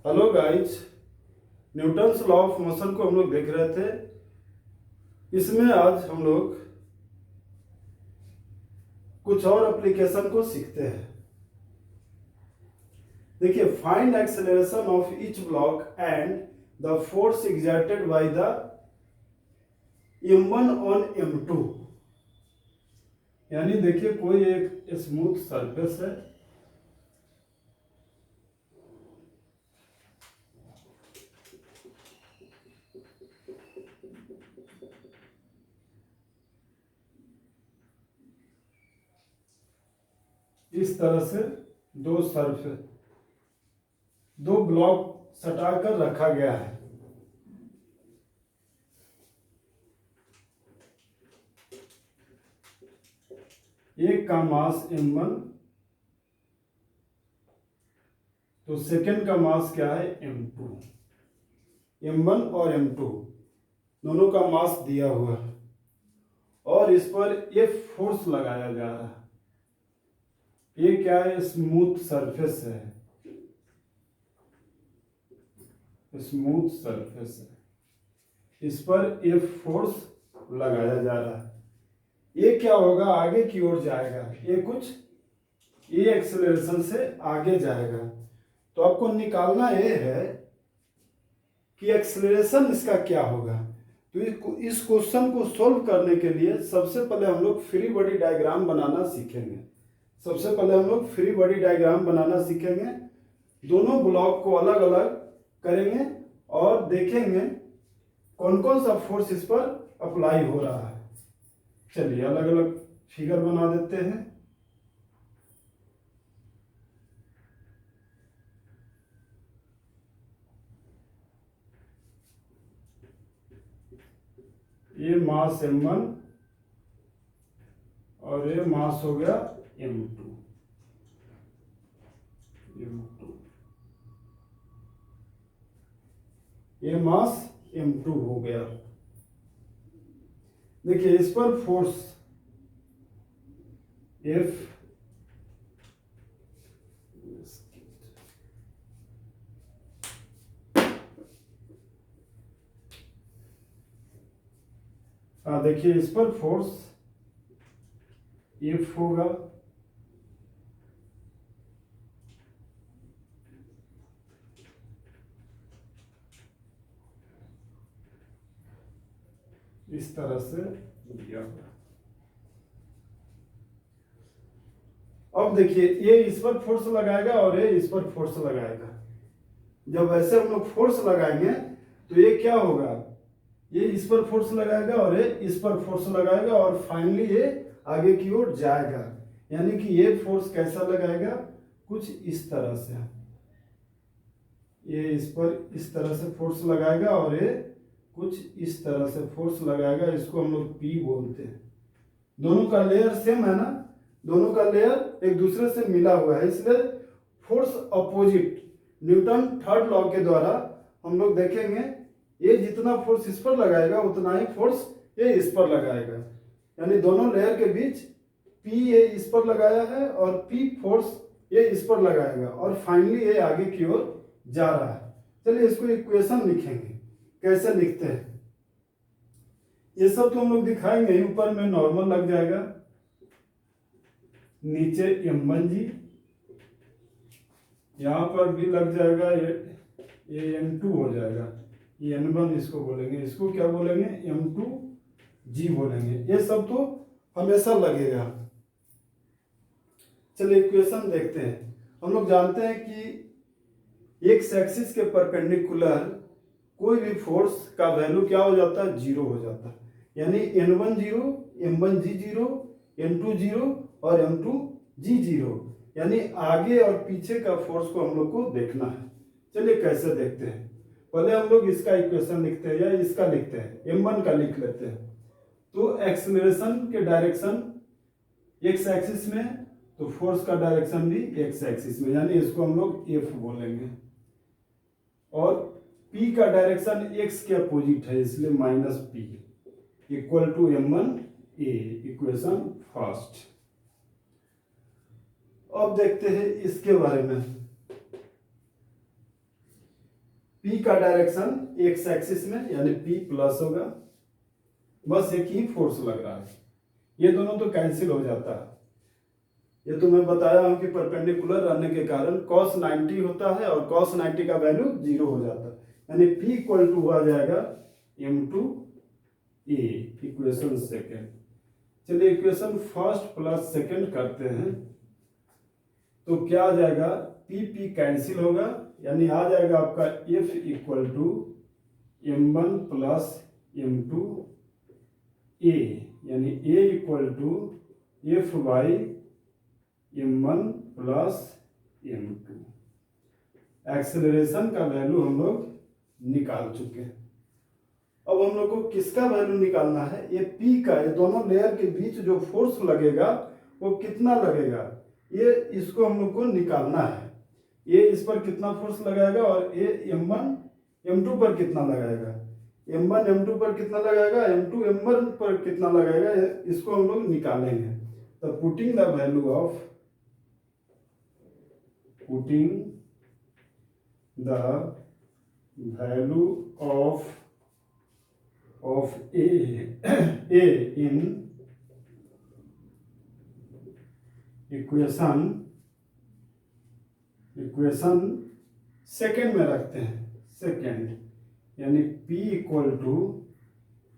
Hello guys, Newton's law of motion को हम लोग देख रहे थे। इसमें आज हम लोग कुछ और एप्लीकेशन को सीखते हैं। देखिए, find acceleration of each block and the force exerted by the m1 on m2। यानी देखिए, कोई एक स्मूथ सरफेस है, इस तरह से दो ब्लॉक सटाकर रखा गया है। एक का मास m1, तो सेकंड का मास क्या है m2। m1 और m2 दोनों का मास दिया हुआ है और इस पर F फोर्स लगाया जा रहा है। ये क्या है? स्मूथ सरफेस है, स्मूथ सरफेस है, इस पर F फोर्स लगाया जा रहा है। ये क्या होगा? आगे की ओर जाएगा। ये एक्सेलरेशन से आगे जाएगा। तो आपको निकालना ये है कि एक्सेलरेशन इसका क्या होगा। तो इस क्वेश्चन को सोल्व करने के लिए सबसे पहले हम लोग फ्री बॉडी डायग्राम बनाना सीखेंगे। दोनों ब्लॉक को अलग अलग करेंगे और देखेंगे कौन कौन सा फोर्स इस पर अप्लाई हो रहा है। चलिए अलग अलग फिगर बना देते हैं। ये मास m1 और ये मास हो गया m2। ये मास m2 हो गया। देखिए, इस पर फोर्स F देखिए, इस पर फोर्स F होगा। इस तरह से दिया हुआ। अब देखिए, ये इस पर फोर्स लगाएगा और ये इस पर फोर्स लगाएगा। जब ऐसे हम लोग फोर्स लगाएंगे तो ये क्या होगा? ये इस पर फोर्स लगाएगा और ये इस पर फोर्स लगाएगा और फाइनली ये आगे की ओर जाएगा। यानी कि ये फोर्स कैसा लगाएगा? कुछ इस तरह से। ये इस पर इस तरह से फोर्स लगाएगा और ये कुछ इस तरह से फोर्स लगाएगा। इसको हम लोग P बोलते हैं। दोनों का लेयर सेम है ना, दोनों का लेयर एक दूसरे से मिला हुआ है, इसलिए force opposite. Newton third law के द्वारा हम लोग देखेंगे, ये जितना फोर्स इस पर लगाएगा उतना ही फोर्स ये इस पर लगाएगा। यानी दोनों लेयर के बीच P ये इस पर लगाया है और P फोर्स ये इस पर लगाएगा और फाइनली ये आगे की ओर जा रहा है। चलिए इसको इक्वेशन लिखेंगे। कैसे लिखते हैं ये सब तो हम लोग दिखाएंगे। ऊपर में नॉर्मल लग जाएगा, नीचे m1 जी, यहां पर भी लग जाएगा, ये m2 हो जाएगा। ये n1 इसको बोलेंगे, इसको क्या बोलेंगे? m2 जी बोलेंगे। ये सब तो हमेशा लगेगा। चलिए इक्वेशन देखते हैं। हम लोग जानते हैं कि एक्स एक्सिस के परपेंडिकुलर कोई भी फोर्स का वैल्यू क्या हो जाता है? जीरो हो जाता है। यानी n1 जीरो, m1 जी जीरो, n2 जीरो और m2 जी जीरो। यानी आगे और पीछे का फोर्स को हम लोग को देखना है। चलिए कैसे देखते हैं। पहले हम लोग इसका इक्वेशन लिखते हैं या इसका लिखते हैं, m1 का लिख लेते हैं। तो एक्सेलरेशन के डायरेक्शन एक्स एक्सिस में, तो फोर्स का डायरेक्शन भी एक्स एक्सिस में, यानी इसको हम लोग F बोलेंगे। और P का डायरेक्शन x के अपोजिट है, इसलिए minus P equal to m1 a। Equation first. अब देखते हैं इसके बारे में। P का डायरेक्शन एक्स एक्सिस में यानी P प्लस होगा, बस एक ही फोर्स लग रहा है, ये दोनों तो कैंसिल हो जाता है। ये तो मैं बताया हूं कि परपेंडिकुलर रहने के कारण cos 90 होता है और cos 90 का वैल्यू 0 हो जाता है, यानी P इक्वल टू आ जाएगा m2a, इक्वेशन सेकेंड। चलिए इक्वेशन फर्स्ट प्लस सेकेंड करते हैं, तो क्या आ जाएगा, P कैंसिल होगा, यानी आ जाएगा आपका F equal to m1 plus m2a, यानी A equal to F by m1 plus m2। Acceleration का वैल्यू हम लोग निकाल चुके हैं। अब हम लोग को किसका वैल्यू निकालना है, ये P का, ये दोनों लेयर के बीच जो फोर्स लगेगा वो कितना लगेगा, ये इसको हम लोग को निकालना है। ये इस पर कितना फोर्स लगाएगा और ये m1 m2 पर कितना लगाएगा, m1 m2 पर कितना लगाएगा, m2 m1 पर कितना लगाएगा, इसको हम लोग निकालेंगे। तो putting the value of A in equation second में रखते हैं, सेकेंड, यानी P इक्वल टू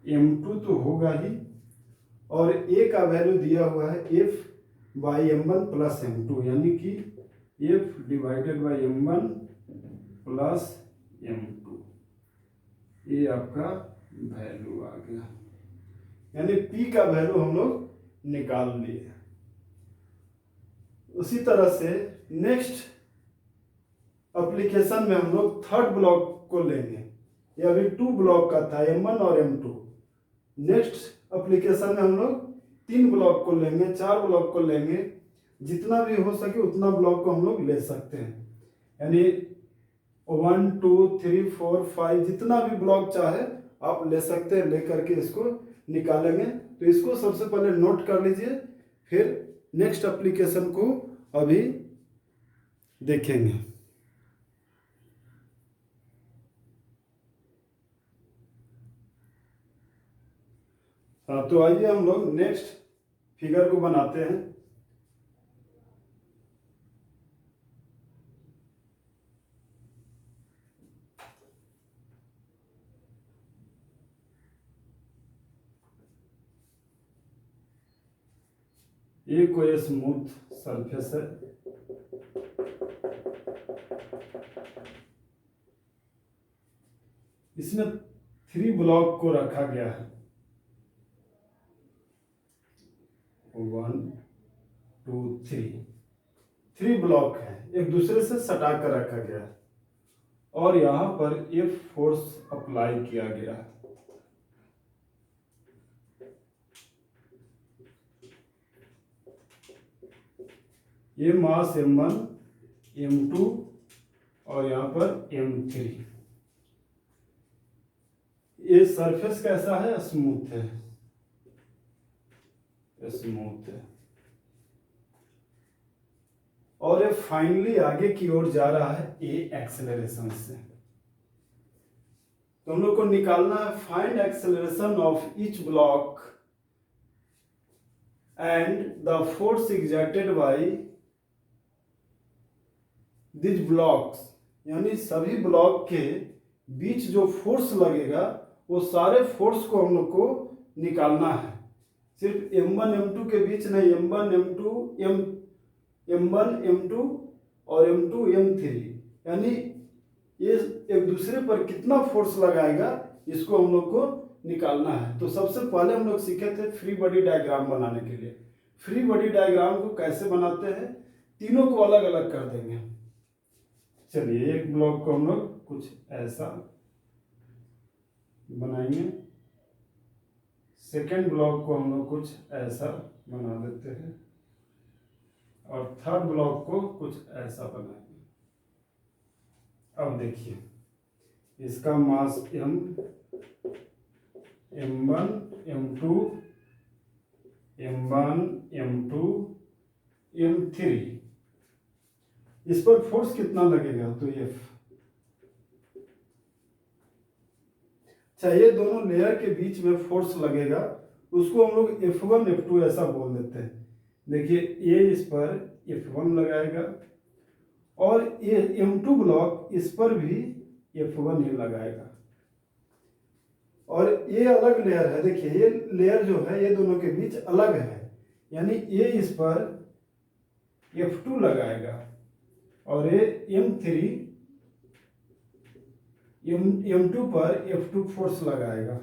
m2 तो होगा ही, और A का वैल्यू दिया हुआ है F by m1 plus m2, यानी कि F divided by m1 plus m2, ये आपका वैल्यू आ गया, यानी P का वैल्यू हम लोग निकाल लिए। उसी तरह से नेक्स्ट एप्लीकेशन में हम लोग थर्ड ब्लॉक को लेंगे, ये अभी 2 ब्लॉक का था, m1 और m2। नेक्स्ट एप्लीकेशन में हम लोग 3 ब्लॉक को लेंगे, 4 ब्लॉक को लेंगे, जितना भी हो सके उतना ब्लॉक को हम लोग ले सकते हैं, यानी 1 2 3 4 5 जितना भी ब्लॉक चाहे आप ले सकते हैं, लेकर के इसको निकालेंगे। तो इसको सबसे पहले नोट कर लीजिए, फिर नेक्स्ट एप्लीकेशन को अभी देखेंगे। हाँ, तो आइए हम लोग नेक्स्ट फिगर को बनाते हैं। ये कोई स्मूथ सरफेस है, इसमें 3 ब्लॉक को रखा गया है, 1 2 3 ब्लॉक है, एक दूसरे से सटा कर रखा गया है, और यहां पर F फोर्स अप्लाई किया गया है। ये मास m1 m2 और यहाँ पर m3। ये सरफेस कैसा है, स्मूथ है, स्मूथ है, और ये फाइनली आगे की ओर जा रहा है ए एक्सेलरेशन से। तो हम लोग को निकालना है find acceleration of each block and the force exerted by this blocks, यानी सभी ब्लॉक के बीच जो फोर्स लगेगा वो सारे फोर्स को हम लोग को निकालना है, सिर्फ m1 m2 के बीच नहीं, m1 m2 और m2 m3, यानी ये एक दूसरे पर कितना फोर्स लगाएगा इसको हम लोग को निकालना है। तो सबसे पहले हम लोग सीखे थे फ्री बॉडी डायग्राम बनाने के लिए। फ्री बॉडी डायग्राम को कैसे बनाते हैं, तीनों को अलग अलग कर देंगे। चलिए एक ब्लॉक को हम लोग कुछ ऐसा बनाएंगे, सेकेंड ब्लॉक को हम लोग कुछ ऐसा बना देते हैं, और थर्ड ब्लॉक को कुछ ऐसा बनाएंगे। अब देखिए इसका मास m1 m2 m3, इस पर फोर्स कितना लगेगा, तो F चाहिए दोनों लेयर के बीच में फोर्स लगेगा, उसको हम लोग F1 F2 ऐसा बोल देते हैं। देखिए ये इस पर F1 लगाएगा और ये M2 ब्लॉक इस पर भी F1 ही लगाएगा। और ये अलग लेयर है, देखिए ये लेयर जो है ये दोनों के बीच अलग है, यानी ये इस पर F2 लगाएगा और ये M2 पर F2 फोर्स लगाएगा।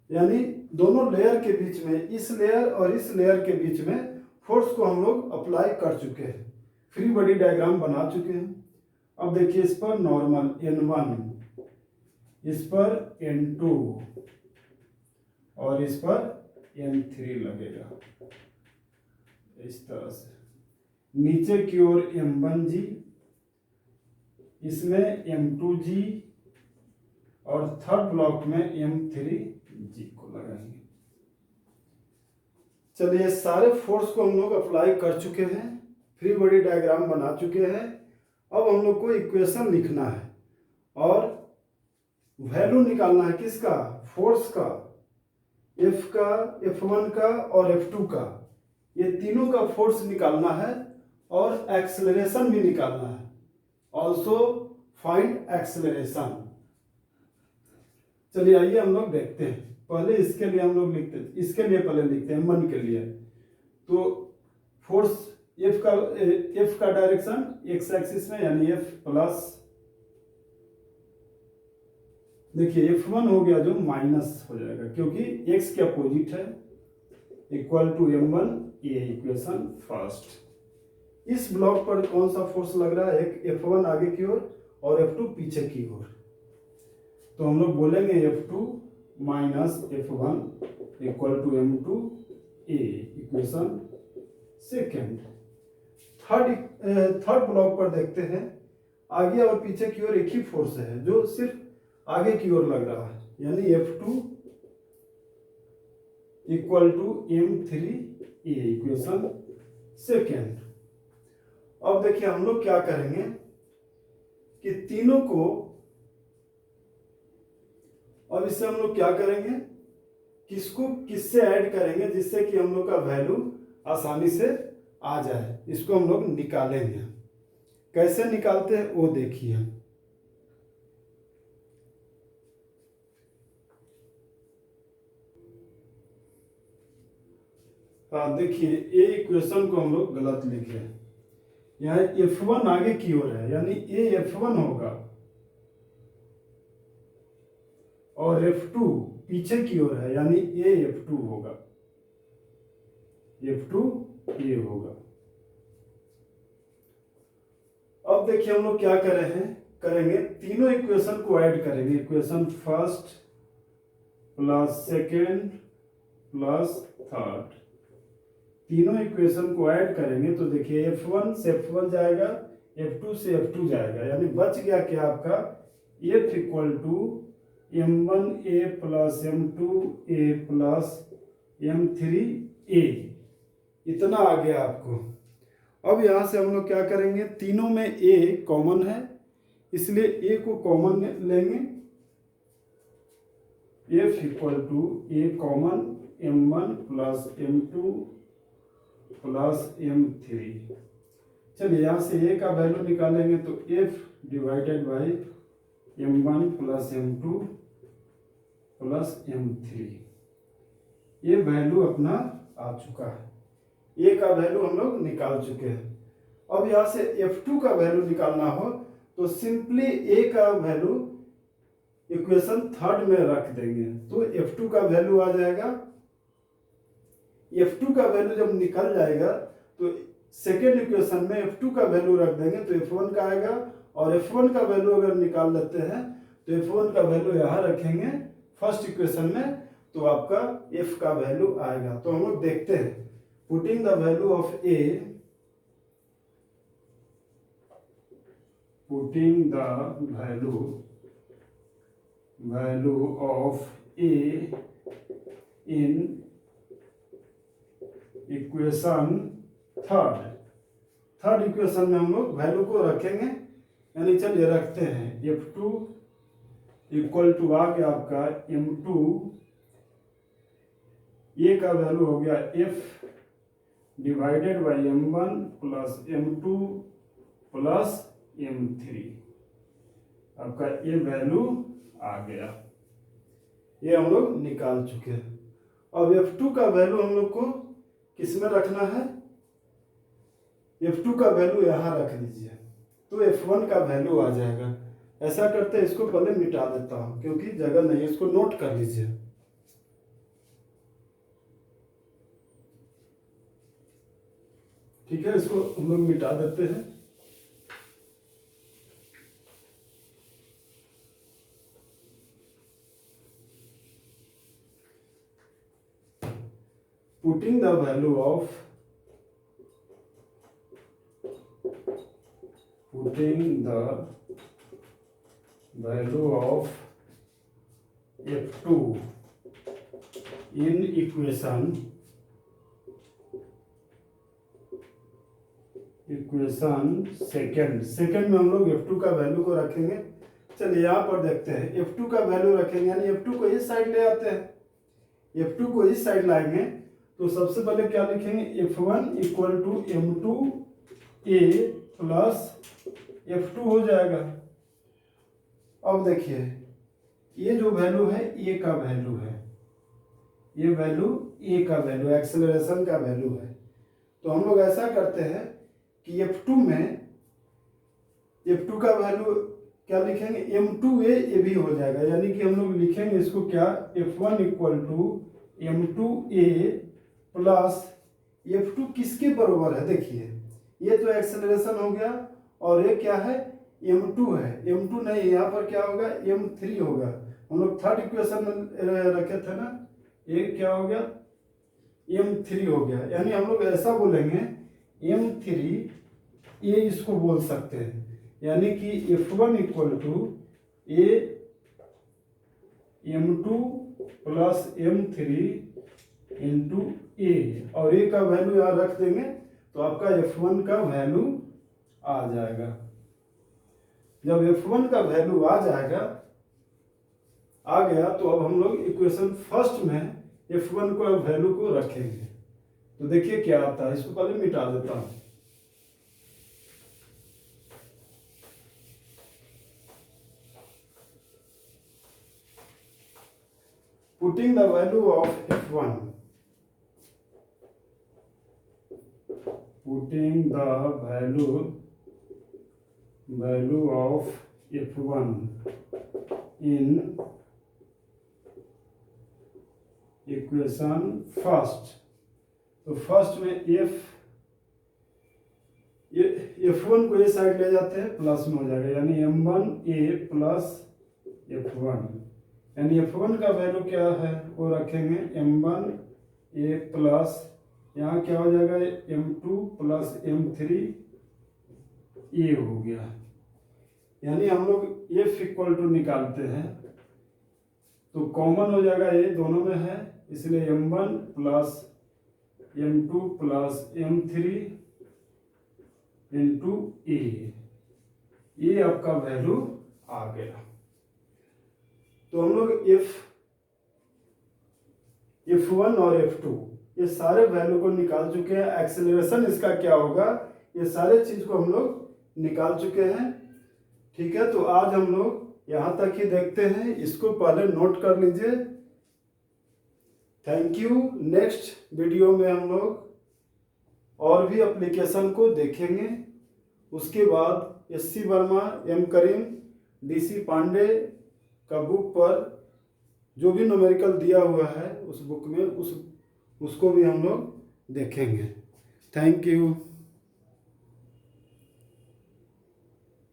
यानी दोनों लेयर के बीच में, इस लेयर और इस लेयर के बीच में फोर्स को हम लोग अप्लाई कर चुके हैं, फ्री बॉडी डायग्राम बना चुके हैं। अब देखिए इस पर नॉर्मल N1, इस पर N2 और इस पर N3 लगेगा इस तरह से। नीचे की ओर M1G, इसमें M2G और थर्ड ब्लॉक में M3G को लगाएंगे। चलिए सारे फोर्स को हम लोग अप्लाई कर चुके हैं, फ्री बॉडी डायग्राम बना चुके हैं। अब हम लोग को इक्वेशन लिखना है और वैल्यू निकालना है किसका, फोर्स का, F का, F1 का और F2 का, ये तीनों का फोर्स निकालना है और एक्सेलरेशन भी निकालना है। Also find acceleration. चलिए आइए हम लोग देखते हैं। पहले इसके लिए हम लोग लिखते हैं, इसके लिए पहले लिखते हैं M1 के लिए। तो फोर्स F का डायरेक्शन एक्स एक्सिस में, यानी F प्लस, देखिए F1 हो गया जो माइनस हो जाएगा क्योंकि x के अपोजिट है, इक्वल टू M1, ये इक्वेशन फर्स्ट। इस ब्लॉक पर कौन सा फोर्स लग रहा है, एक F1 आगे की ओर और F2 पीछे की ओर। तो हम लोग बोलेंगे F2 minus F1 equal to M2, a equation second. Third block पर देखते हैं, आगे और पीछे की ओर एक ही फोर्स है जो सिर्फ आगे की ओर लग रहा है, यानी F2 equal to M3, a equation second. अब देखिए हम लोग क्या करेंगे कि तीनों को, अब इससे हम लोग क्या करेंगे, किसको किससे ऐड करेंगे जिससे कि हम लोग का वैल्यू आसानी से आ जाए। इसको हम लोग निकालेंगे, कैसे निकालते हैं वो देखिए। हाँ देखिए ये इक्वेशन को हम लोग गलत लिखे, यहाँ F1 आगे की ओर है, यानी ये F1 होगा और F2 पीछे की ओर है, यानी ये F2 होगा, F2 ये होगा। अब देखिए हम लोग क्या करेंगे, तीनों इक्वेशन को ऐड करेंगे, equation first plus second plus third, तीनों इक्वेशन को ऐड करेंगे तो देखिए F1 से F1 जाएगा, F2 से F2 जाएगा, यानी बच गया क्या आपका F equal to M1A plus M2A plus M3A, इतना आ गया आपको। अब यहाँ से हम लोग क्या करेंगे, तीनों में A कॉमन है इसलिए A को कॉमन लेंगे, F equal to A common M1 plus M2 plus M3। चलिए यहाँ से A का वैल्यू निकालेंगे तो F divided by M1 plus M2 plus M3, ये वैल्यू अपना आ चुका है, A का वैल्यू हम लोग निकाल चुके हैं। अब यहाँ से F2 का वैल्यू निकालना हो तो सिंपली A का वैल्यू इक्वेशन थर्ड में रख देंगे तो F2 का वैल्यू आ जाएगा। F2 का वैल्यू जब निकल जाएगा तो सेकेंड इक्वेशन में F2 का वैल्यू रख देंगे तो F1 का आएगा, और F1 का वैल्यू अगर निकाल लेते हैं तो F1 का वैल्यू यहाँ रखेंगे फर्स्ट इक्वेशन में तो आपका F का वैल्यू आएगा। तो हम लोग देखते हैं, putting the value of A, putting the value of A in equation third equation में हम लोग वैल्यू को रखेंगे, यानी चलिए रखते हैं F2 इक्वल टू आ गया आपका m2, ए का वैल्यू हो गया f divided by m1 plus m2 plus m3, आपका ये वैल्यू आ गया। ये हम लोग निकाल चुके हैं। अब f2 का वैल्यू हम लोग को किस में रखना है, f2 का वैल्यू यहाँ रख दीजिए तो f1 का वैल्यू आ जाएगा। ऐसा करते हैं, इसको पहले मिटा देता हूँ क्योंकि जगह नहीं है, इसको नोट कर लीजिए। ठीक है, इसको हम लोग मिटा देते हैं। Putting the value of f2 in equation second में हम लोग f2 का वैल्यू को रखेंगे। चलिए यहाँ पर देखते हैं, f2 का वैल्यू रखेंगे यानी f2 को इस साइड ले आते हैं। f2 को इस साइड लाएंगे तो सबसे पहले क्या लिखेंगे, f1 equal to m2 a plus f2 हो जाएगा। अब देखिए ये जो वैल्यू है a का वैल्यू है, ये वैल्यू a का वैल्यू एक्सेलरेशन का वैल्यू है। तो हम लोग ऐसा करते हैं कि f2 में f2 का वैल्यू क्या लिखेंगे, m2a ये भी हो जाएगा, यानी कि हम लोग लिखेंगे इसको क्या, f1 equal to m2a plus f2 किसके बराबर है, देखिए ये तो एक्सेलरेशन हो गया और ये क्या है, m2 है, m2 नहीं यहाँ पर क्या होगा, m3 होगा। हम लोग थर्ड इक्वेशन में रखे थे ना, ये क्या हो गया, m3 हो गया। यानी हम लोग ऐसा बोलेंगे m3 ये इसको बोल सकते हैं, यानी कि f1 equal to a m2 plus m3 into a, और a का वैल्यू यहाँ रख देंगे तो आपका f1 का वैल्यू आ जाएगा। जब f1 का वैल्यू आ गया तो अब हम लोग इक्वेशन फर्स्ट में f1 को वैल्यू को रखेंगे। तो देखिए क्या आता है, इसको पहले मिटा देता हूं। Putting the value of f1, putting the value of f1 in equation first, तो फर्स्ट में f1 को ये साइड ले जाते हैं, प्लस में हो जाएगा, यानी m1a प्लस f1, यानी f1 का वैल्यू क्या है वो रखेंगे m1a प्लस यहाँ क्या हो जाएगा, m2 प्लस m3 a हो गया। यानी हम लोग f इक्वल टू निकालते हैं तो कॉमन हो जाएगा, ये दोनों में है, इसलिए m1 plus m2 plus m3 into a, ये आपका वैल्यू आ गया। तो हम लोग f1 और f2 ये सारे वैल्यू को निकाल चुके हैं। एक्सेलरेशन इसका क्या होगा, ये सारे चीज को हम लोग निकाल चुके हैं। ठीक है, तो आज हम लोग यहाँ तक ही देखते हैं, इसको पहले नोट कर लीजिए। Thank you. नेक्स्ट वीडियो में हम लोग और भी एप्लीकेशन को देखेंगे। उसके बाद SC वर्मा, M करीम, DC पांडे का बुक पर जो भी न्यूमेरिकल दिया हुआ है उस बुक में उसको भी हम लोग देखेंगे। Thank you.